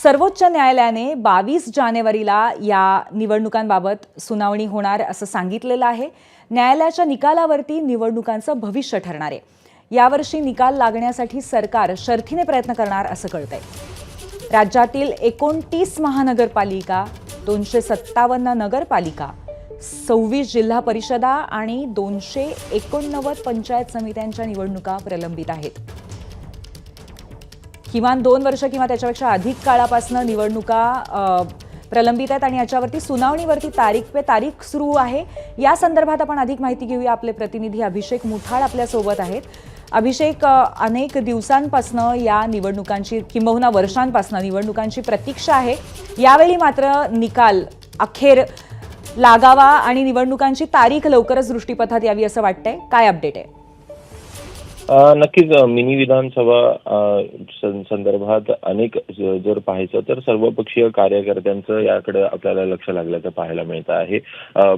सर्वोच्च न्यायालयाने 22 जानेवारीला या निवडणुकांबाबत सुनावणी होणार असं सांगितलेलं आहे। न्यायालयाच्या निकालावरती निवडणुकांचं भविष्य ठरणार आहे। यावर्षी निकाल लागण्यासाठी सरकार शर्थीने प्रयत्न करणार असं कळतंय। राज्यातील 29 महानगरपालिका, 257 नगरपालिका, 26 जिल्हा परिषदा आणि 289 पंचायत समित्यांच्या निवडणुका प्रलंबित आहेत। किमान 2 वर्ष किंवा त्याच्यापेक्षा अधिक काळापासून निवडणुका प्रलंबित आहेत आणि याच्यावरती सुनावणीवरती तारीख पे तारीख सुरू आहे। या संदर्भात आपण अधिक माहिती घेऊया। आपले प्रतिनिधी अभिषेक मुठाळ आपल्या सोबत आहेत। अभिषेक, अनेक दिवसांपासून या निवडणुकांची किंबहुना वर्षांपासून निवडणुकांची प्रतीक्षा आहे। यावेळी मात्र निकाल अखेर लागावा आणि निवडणुकांची तारीख लवकरच दृष्टीपथात यावी असं वाटतंय। काय अपडेट आहे? नक्कीच मिनी विधानसभा संदर्भात अनेक जर पाहायचं तर सर्वपक्षीय कार्यकर्त्यांचं याकडे आपल्याला लक्ष लागल्याचं पाहायला मिळतं आहे।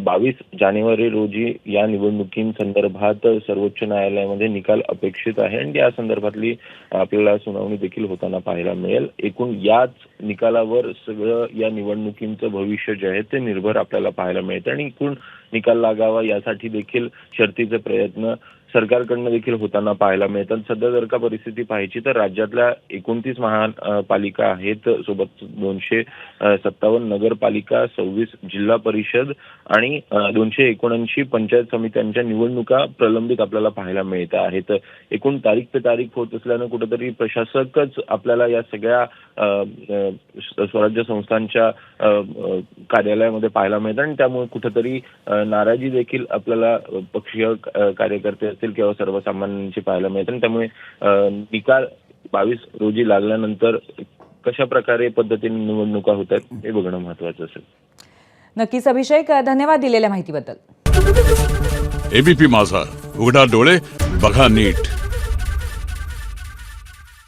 22 जानेवारी रोजी या निवडणुकींसंदर्भात सर्वोच्च न्यायालयामध्ये निकाल अपेक्षित आहे आणि या संदर्भातली आपल्याला सुनावणी देखील होताना पाहायला मिळेल। एकूण याच निकालावर सगळं या निवडणुकींचं भविष्य जे आहे ते निर्भर आपल्याला पाहायला मिळतं आणि एकूण निकाल लागावा यासाठी देखील शर्थीचे प्रयत्न सरकारकडनं देखील होताना पाहायला मिळतात। सध्या जर का परिस्थिती पाहायची तर राज्यातल्या 29 महापालिका आहेत, सोबत 257 नगरपालिका, 26 जिल्हा परिषद आणि 279 पंचायत समित्यांच्या निवडणुका प्रलंबित आपल्याला पाहायला मिळत आहेत। एकूण तारीख पे तारीख होत असल्यानं कुठेतरी प्रशासकच आपल्याला या सगळ्या स्वराज्य संस्थांच्या कार्यालयामध्ये पाहायला मिळतात आणि त्यामुळे कुठेतरी नाराजी देखील आपल्याला पक्षीय कार्यकर्ते असतील किंवा सर्वसामान्यांची पाहायला मिळते आणि त्यामुळे निकाल 22 रोजी लागल्यानंतर कशा प्रकारे पद्धतीने निवडणुका होत आहेत हे बघणं महत्त्वाचं असेल। नक्कीच अभिषेक, धन्यवाद दिलेल्या माहितीबद्दल। एबीपी माझा, उघडा डोळे बघा नीट।